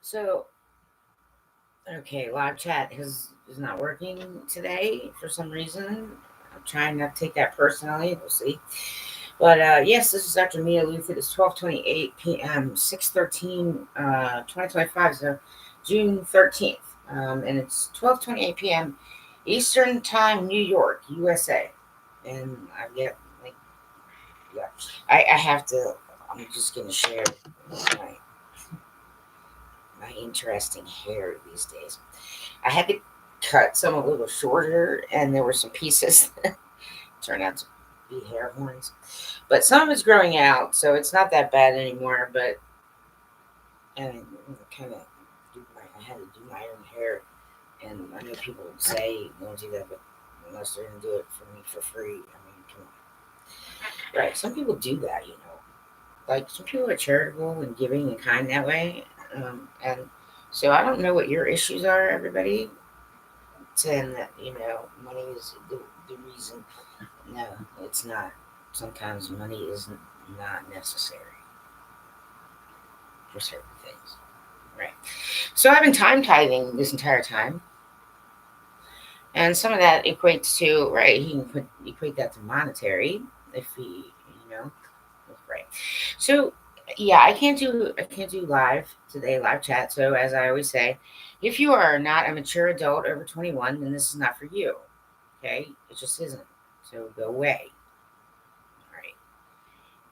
So, okay, live chat is not working today for some reason. I'm trying not to take that personally. We'll see. But yes, this is Dr. Mia Lueth. It's 12:28 p.m. 6/13, 2025. So June 13th, and it's 12:28 p.m. Eastern Time, New York, USA. And I get like, yeah, I have to. I'm just gonna share my my interesting hair these days. I had to cut some a little shorter, and there were some pieces that turned out to be hair horns. But some of it's growing out, so it's not that bad anymore. But and kind of I had to do my own hair, and I know people say don't do that, but unless they're gonna do it for me for free, I mean, come on. Right? Some people do that, you know. Like some people are charitable and giving and kind that way, and so I don't know what your issues are, everybody. Saying that money is the reason. No, it's not. Sometimes money is not necessary for certain things. Right. So I've been time tithing this entire time, and some of that equates to right. He can equate that to monetary if he, right. So yeah, I can't do live today, live chat. So as I always say, if you are not a mature adult over 21, then this is not for you. Okay, it just isn't. So go away. All right.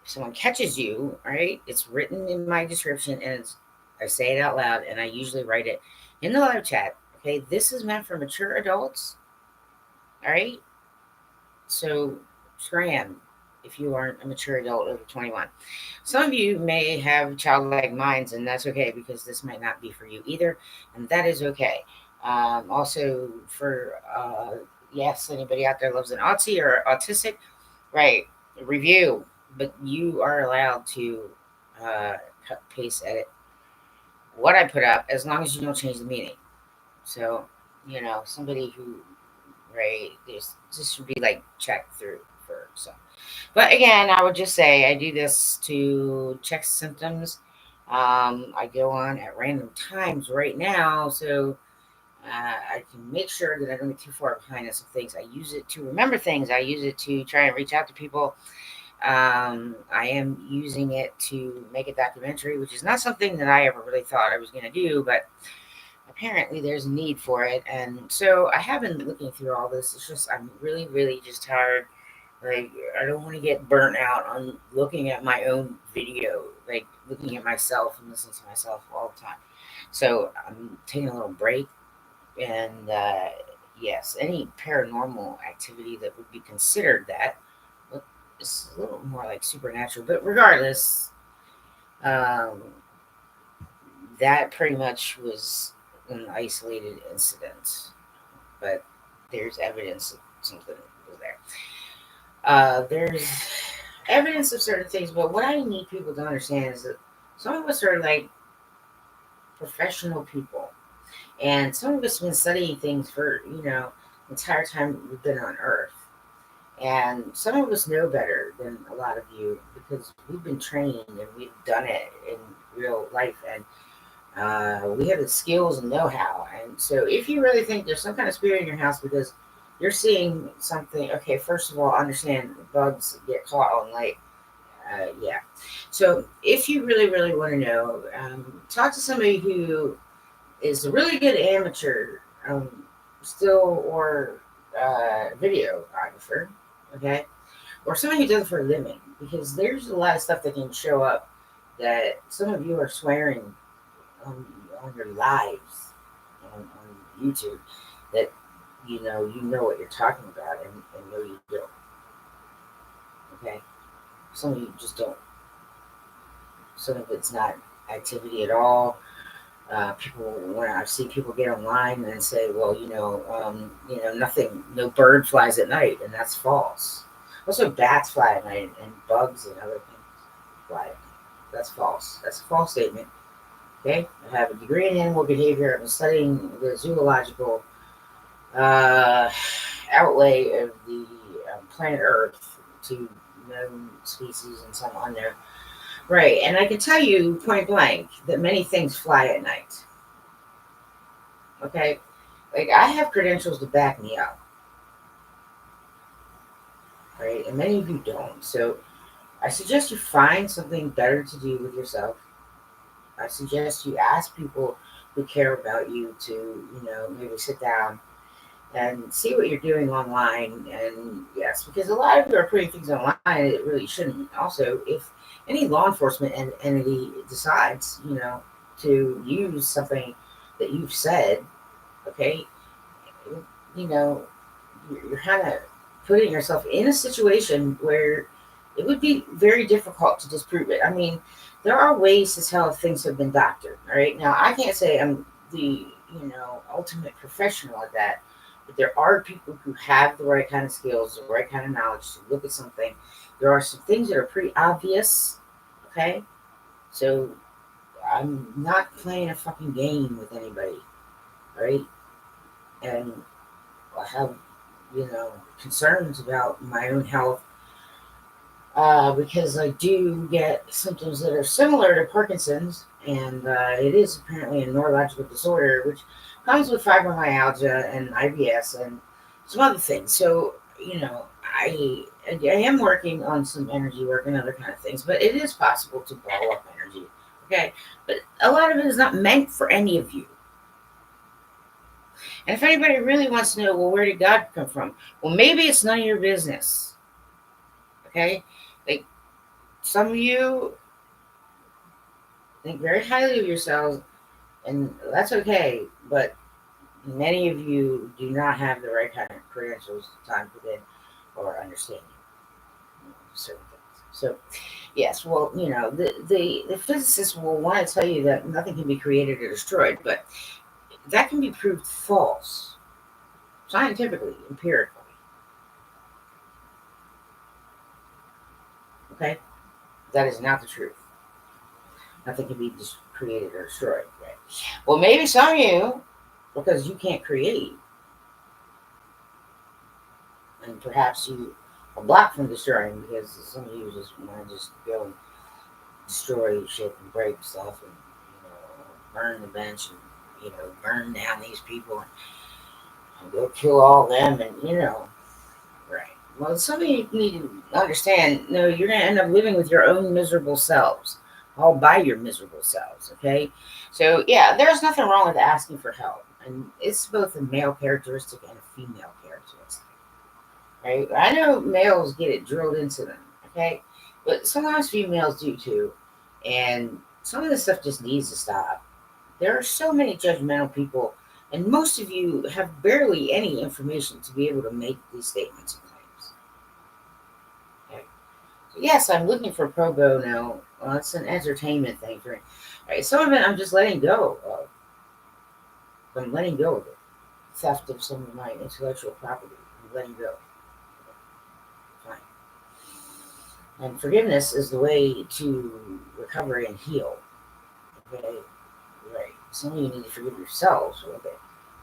If someone catches you, all right, it's written in my description, and I say it out loud, and I usually write it in the live chat. Okay, this is meant for mature adults. All right. So scram if you aren't a mature adult over 21. Some of you may have childlike minds, and that's okay because this might not be for you either, and that is okay. Also, for yes, anybody out there loves an autistic or autistic, right? Review, but you are allowed to cut, paste, edit what I put up as long as you don't change the meaning. So, somebody who, right, this should be like checked through for some. But again, I would just say I do this to check symptoms. I go on at random times right now, so I can make sure that I don't get too far behind on some things. I use it to remember things. I use it to try and reach out to people. I am using it to make a documentary, which is not something that I ever really thought I was going to do, but apparently there's a need for it. And so I have been looking through all this. It's just, I'm really, really just tired. Like, I don't want to get burnt out on looking at my own video, like looking at myself and listening to myself all the time. So I'm taking a little break. And yes, any paranormal activity that would be considered that is a little more like supernatural. But regardless, um, that pretty much was an isolated incident. But there's evidence that something was there. There's evidence of certain things, but what I need people to understand is that some of us are like professional people, and some of us have been studying things for the entire time we've been on Earth, and some of us know better than a lot of you because we've been trained and we've done it in real life, and we have the skills and know-how. And so, if you really think there's some kind of spirit in your house because you're seeing something, okay, first of all, understand bugs get caught on light. Yeah. So, if you really, really want to know, talk to somebody who is a really good amateur, still or videographer, okay, or somebody who does it for a living, because there's a lot of stuff that can show up that some of you are swearing on, on your lives on YouTube that you know what you're talking about, and no you don't. Okay, some of you just don't. Some of it's not activity at all. People, when I've seen people get online and say, well, nothing, no bird flies at night, and that's false. Also, bats fly at night, and bugs and other things fly at night. That's false. That's a false statement. Okay, I have a degree in animal behavior. I've been studying the zoological outlay of the planet Earth to known species and some unknown. Right. And I can tell you point blank that many things fly at night. Okay. Like I have credentials to back me up. Right. And many of you don't. So I suggest you find something better to do with yourself. I suggest you ask people who care about you to, maybe sit down and see what you're doing online. And yes, because a lot of you are putting things online it really shouldn't. Also, if any law enforcement entity decides, to use something that you've said, okay, you know, you're kind of putting yourself in a situation where it would be very difficult to disprove it. I mean, there are ways to tell if things have been doctored. All right, now I can't say I'm the ultimate professional at that, but there are people who have the right kind of skills, the right kind of knowledge to look at something. There are some things that are pretty obvious. Okay, so I'm not playing a fucking game with anybody. All right, and I have concerns about my own health because I do get symptoms that are similar to Parkinson's, and it is apparently a neurological disorder which comes with fibromyalgia and IBS and some other things. So, I am working on some energy work and other kind of things, but it is possible to ball up energy. Okay, but a lot of it is not meant for any of you. And if anybody really wants to know, well, where did God come from? Well, maybe it's none of your business. Okay, like some of you think very highly of yourselves, and that's okay. But many of you do not have the right kind of credentials, time within, or understanding certain things. So, yes, well, the physicists will want to tell you that nothing can be created or destroyed, but that can be proved false scientifically, empirically. Okay, that is not the truth. Nothing can be created or destroyed. Right? Well, maybe some of you, because you can't create, and perhaps you are blocked from destroying because some of you just want to just go and destroy shit and break stuff and burn the bench and burn down these people and go kill all them and right. Well, some of you need to understand. No, you're gonna end up living with your own miserable selves, all by your miserable selves. Okay, so yeah, there's nothing wrong with asking for help, and it's both a male characteristic and a female characteristic. Right? I know males get it drilled into them. Okay, but sometimes females do too, and some of this stuff just needs to stop. There are so many judgmental people, and most of you have barely any information to be able to make these statements and claims. Okay. So yes, I'm looking for pro bono. Well, it's an entertainment thing for me. Right, some of it I'm just letting go of. I'm letting go of it. Theft of some of my intellectual property. I'm letting go. Fine. And forgiveness is the way to recover and heal. Okay? Right. Some of you need to forgive yourselves. Okay.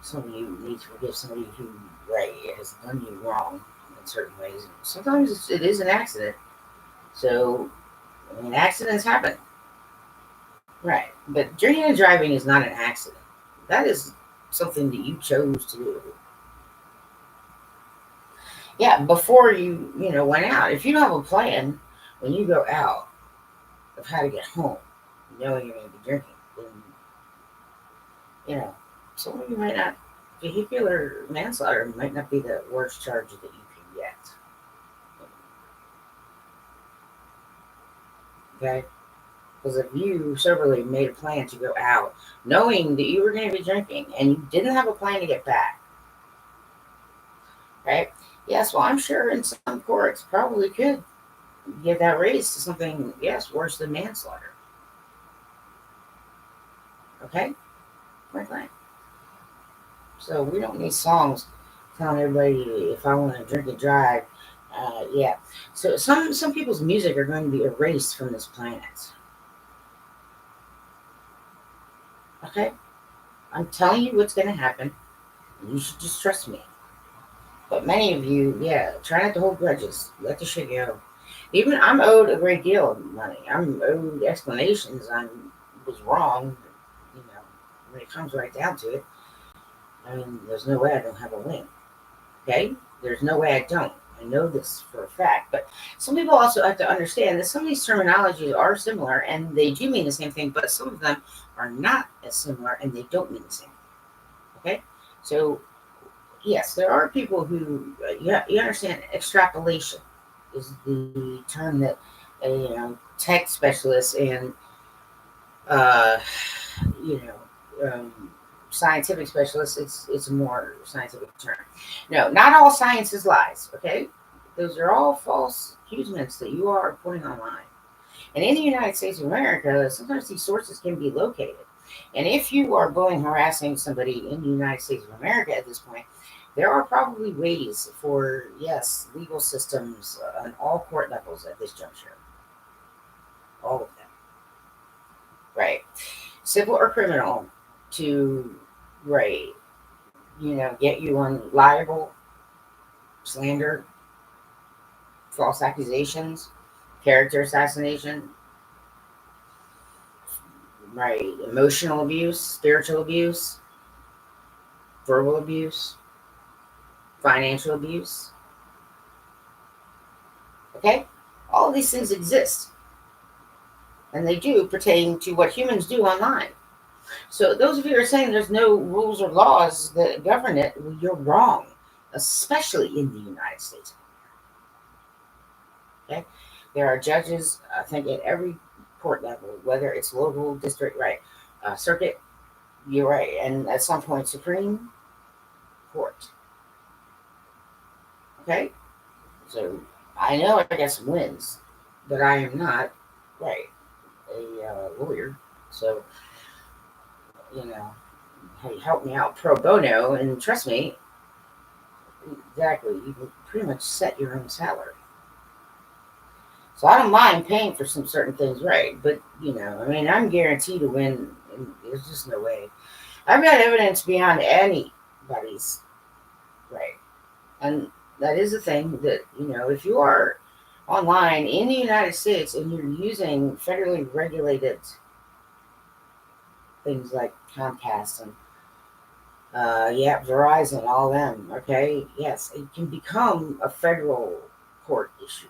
Some of you need to forgive somebody who, right, has done you wrong in certain ways. Sometimes it is an accident. So, I mean, accidents happen. Right. But drinking and driving is not an accident. That is something that you chose to do. Yeah, before you went out. If you don't have a plan when you go out of how to get home, knowing you're going to be drinking, then, some of you might not, vehicular manslaughter might not be the worst charge that you can get. Okay? Because if you soberly made a plan to go out, knowing that you were going to be drinking and you didn't have a plan to get back, right? Yes, well, I'm sure in some courts probably could get that raised to something, yes, worse than manslaughter. Okay? Right. So we don't need songs telling everybody if I want to drink and drive. Yeah. So some people's music are going to be erased from this planet. Okay? I'm telling you what's going to happen. You should just trust me. But many of you, yeah, try not to hold grudges. Let the shit go. Even I'm owed a great deal of money. I'm owed explanations. I was wrong. You know, when it comes right down to it, I mean, there's no way I don't have a win. Okay? There's no way I don't. I know this for a fact. But some people also have to understand that some of these terminologies are similar and they do mean the same thing, but some of them are not as similar and they don't mean the same thing. Okay? So, yes, there are people who, you understand, extrapolation is the term that tech specialists and uh, you scientific specialists. It's a more scientific term. No, not all science is lies. Okay, those are all false accusments that you are putting online. And in the United States of America, sometimes these sources can be located. And if you are bullying, harassing somebody in the United States of America at this point, there are probably ways for, yes, legal systems on all court levels at this juncture. All of them. Right. Civil or criminal to, right, get you on liable, slander, false accusations, character assassination, right, emotional abuse, spiritual abuse, verbal abuse, financial abuse. Okay? All of these things exist. And they do pertain to what humans do online. So those of you who are saying there's no rules or laws that govern it, well, you're wrong, especially in the United States. Okay? There are judges, I think, at every court level, whether it's local, district, right, circuit, you're right, and at some point, Supreme Court. Okay? So I know I got some wins, but I am not, right, a lawyer. So, you know, hey, help me out pro bono, and trust me, exactly, you can pretty much set your own salary. So I don't mind paying for some certain things, right? But I mean, I'm guaranteed to win, and there's just no way. I've got evidence beyond anybody's, right? And that is the thing that if you are online in the United States and you're using federally regulated things like Comcast and Verizon, all them, okay, yes, it can become a federal court issue.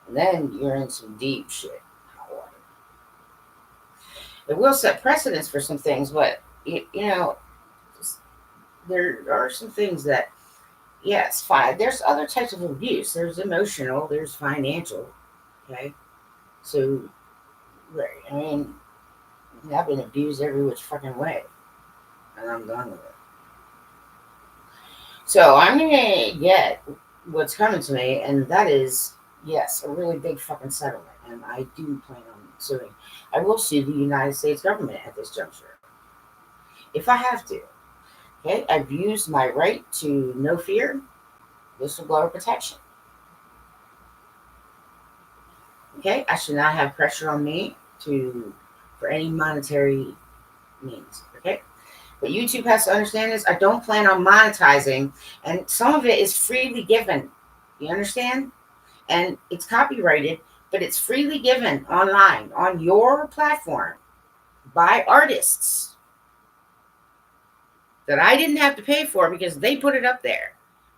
And then you're in some deep shit. It will set precedents for some things, but there are some things that, yes, fine. There's other types of abuse. There's emotional. There's financial. Okay, so right. I mean, I've been abused every which fucking way, and I'm done with it. So I'm gonna get what's coming to me, and that is, yes, a really big fucking settlement, and I do plan on suing. I will sue the United States government at this juncture if I have to. Okay, I've used my right to no fear, whistleblower protection. Okay, I should not have pressure on me for any monetary means. Okay, what YouTube has to understand is I don't plan on monetizing, and some of it is freely given. You understand? And it's copyrighted, but it's freely given online on your platform by artists that I didn't have to pay for because they put it up there.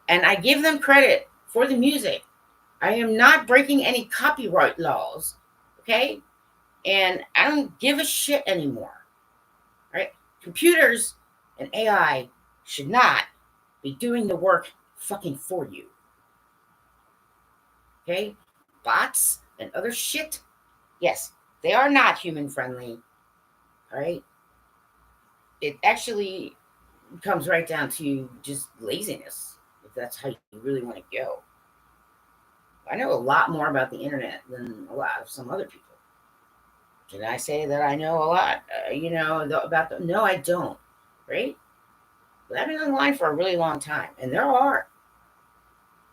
And I give them credit for the music. I am not breaking any copyright laws, okay? And I don't give a shit anymore, right? Computers and AI should not be doing the work fucking for you, okay? Bots and other shit, yes, they are not human friendly, all right? It actually comes right down to just laziness, if that's how you really want to go. I know a lot more about the internet than a lot of some other people. Can I say that I know a lot? About the? No, I don't. Right? But I've been online for a really long time, and there are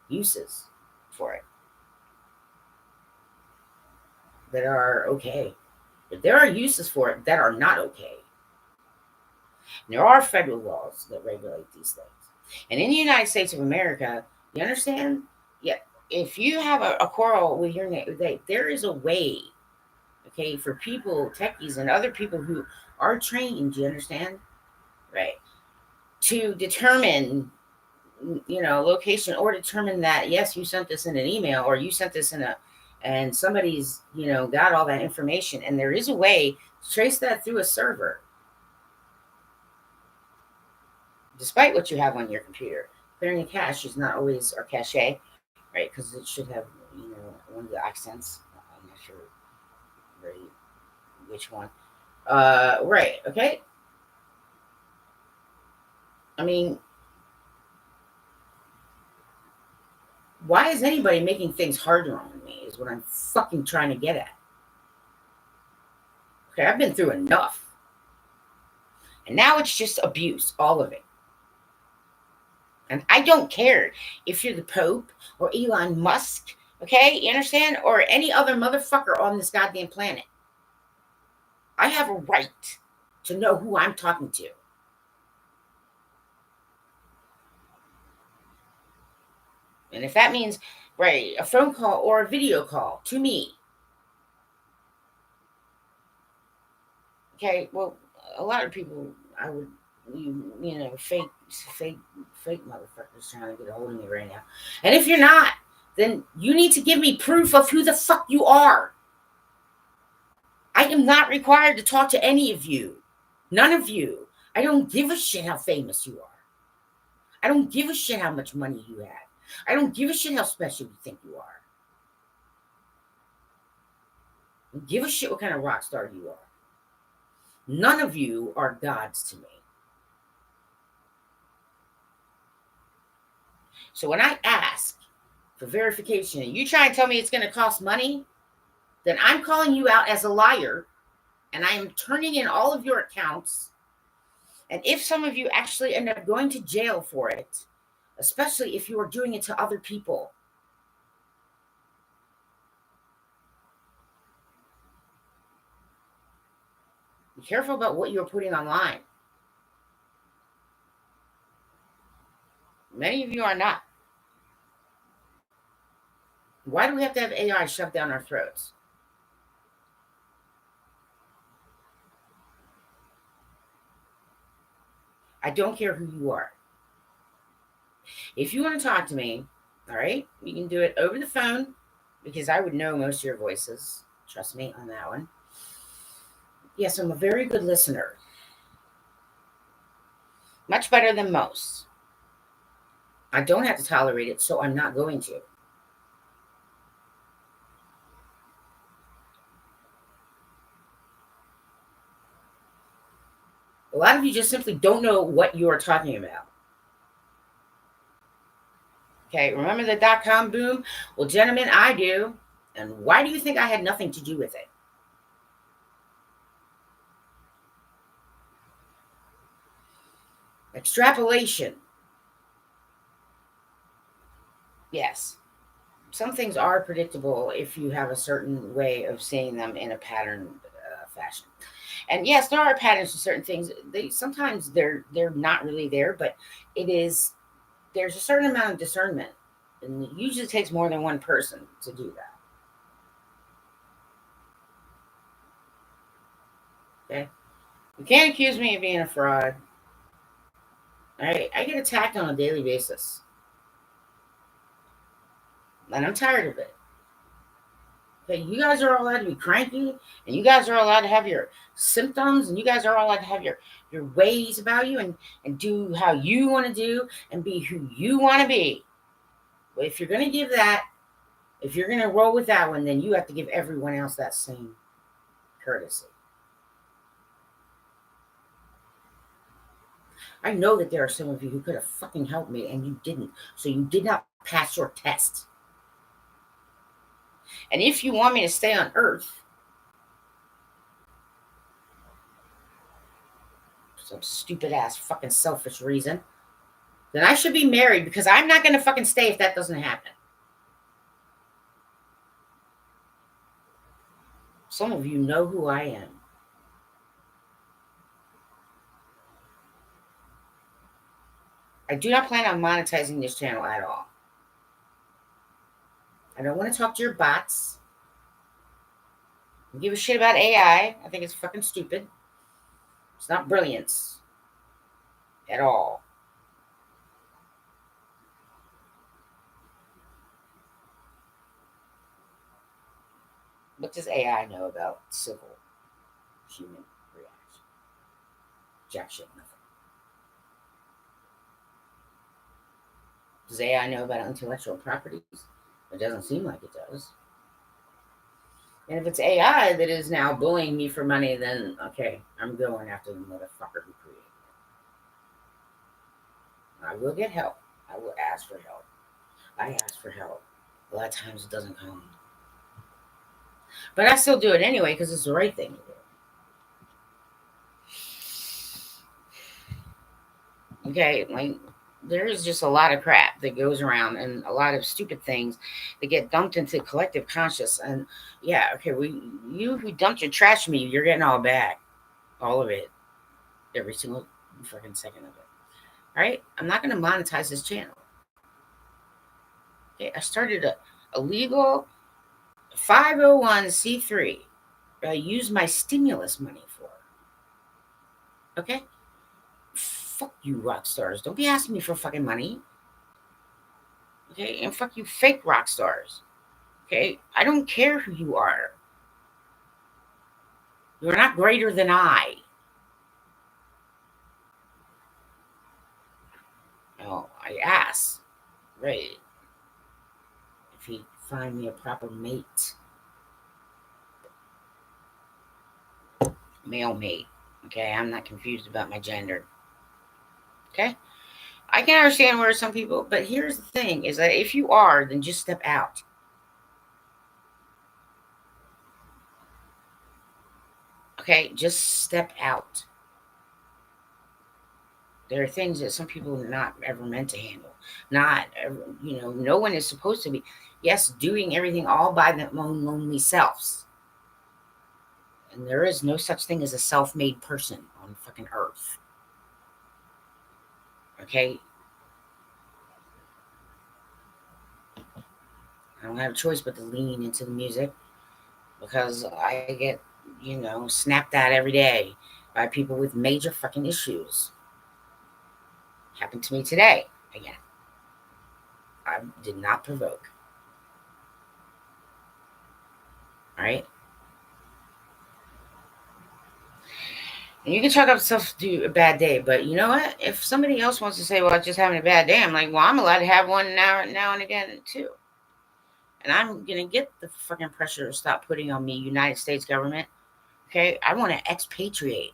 uses for it that are okay. But there are uses for it that are not okay. And there are federal laws that regulate these things. And in the United States of America, you understand? Yeah, if you have a quarrel with your neighbor, there is a way, okay, for people, techies, and other people who are trained, you understand? Right. To determine, location, or determine that, yes, you sent this in an email, or you sent this and somebody's, got all that information. And there is a way to trace that through a server, despite what you have on your computer. Clearing a cache is not always, or cache, right? Because it should have, one of the accents. I'm not sure right which one. Right, okay. I mean, why is anybody making things harder on me is what I'm fucking trying to get at. Okay, I've been through enough. And now it's just abuse, all of it. And I don't care if you're the Pope or Elon Musk, okay? You understand? Or any other motherfucker on this goddamn planet. I have a right to know who I'm talking to. And if that means, right, a phone call or a video call to me. Okay, well, a lot of people, I would, fake motherfuckers trying to get a hold of me right now. And if you're not, then you need to give me proof of who the fuck you are. I am not required to talk to any of you. None of you. I don't give a shit how famous you are. I don't give a shit how much money you have. I don't give a shit how special you think you are. I don't give a shit what kind of rock star you are. None of you are gods to me. So when I ask for verification and you try and tell me it's going to cost money, then I'm calling you out as a liar, and I am turning in all of your accounts. And if some of you actually end up going to jail for it, especially if you are doing it to other people, be careful about what you're putting online. Many of you are not. Why do we have to have AI shoved down our throats? I don't care who you are. If you want to talk to me, all right, you can do it over the phone, because I would know most of your voices. Trust me on that one. Yes, I'm a very good listener. Much better than most. I don't have to tolerate it, so I'm not going to. A lot of you just simply don't know what you are talking about. Okay, remember the .com boom? Well, gentlemen, I do. And why do you think I had nothing to do with it? Extrapolation. Yes. Some things are predictable if you have a certain way of saying them in a pattern fashion. And yes, there are patterns to certain things. Sometimes they're not really there, but there's a certain amount of discernment, and it usually takes more than one person to do that. Okay, you can't accuse me of being a fraud. All right, I get attacked on a daily basis, and I'm tired of it. Okay, you guys are allowed to be cranky, and you guys are allowed to have your symptoms, and you guys are allowed to have your ways about you, and do how you want to do, and be who you want to be. But if you're going to give that, if you're going to roll with that one, then you have to give everyone else that same courtesy. I know that there are some of you who could have fucking helped me, and you didn't. So you did not pass your test. And if you want me to stay on Earth, for some stupid ass fucking selfish reason, then I should be married, because I'm not going to fucking stay if that doesn't happen. Some of you know who I am. I do not plan on monetizing this channel at all. I don't want to talk to your bots. I don't give a shit about AI. I think it's fucking stupid. It's not brilliance at all. What does AI know about civil human reaction? Jack shit, nothing. Does AI know about intellectual properties? It doesn't seem like it does. And if it's AI that is now bullying me for money, then okay, I'm going after the motherfucker who created it. I will get help. I will ask for help. I ask for help. A lot of times it doesn't come. But I still do it anyway because it's the right thing to do. Okay, like there is just a lot of crap that goes around and a lot of stupid things that get dumped into collective conscious. And yeah, okay, you who dumped your trash on me, you're getting all back. All of it. Every single fucking second of it. All right? I'm not gonna monetize this channel. Okay, I started a legal 501c3 I use my stimulus money for. Okay? Fuck you, rock stars. Don't be asking me for fucking money. Okay? And fuck you, fake rock stars. Okay? I don't care who you are. You're not greater than I. Oh, I ask. Right. If he find me a proper mate. Male mate. Okay? I'm not confused about my gender. Okay? I can understand where some people, but here's the thing is that if you are, then just step out. Okay, just step out. There are things that some people are not ever meant to handle. Not, no one is supposed to be, yes, doing everything all by their own lonely selves. And there is no such thing as a self made person on fucking earth. Okay? I don't have a choice but to lean into the music because I get, snapped at every day by people with major fucking issues. Happened to me today again. I did not provoke. All right. And you can chalk up stuff to a bad day, but you know what? If somebody else wants to say, "Well, I'm just having a bad day," I'm like, "Well, I'm allowed to have one now and again too." And I'm gonna get the fucking pressure to stop putting on me, United States government. Okay, I want to expatriate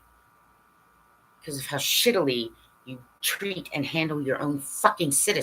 because of how shittily you treat and handle your own fucking citizens.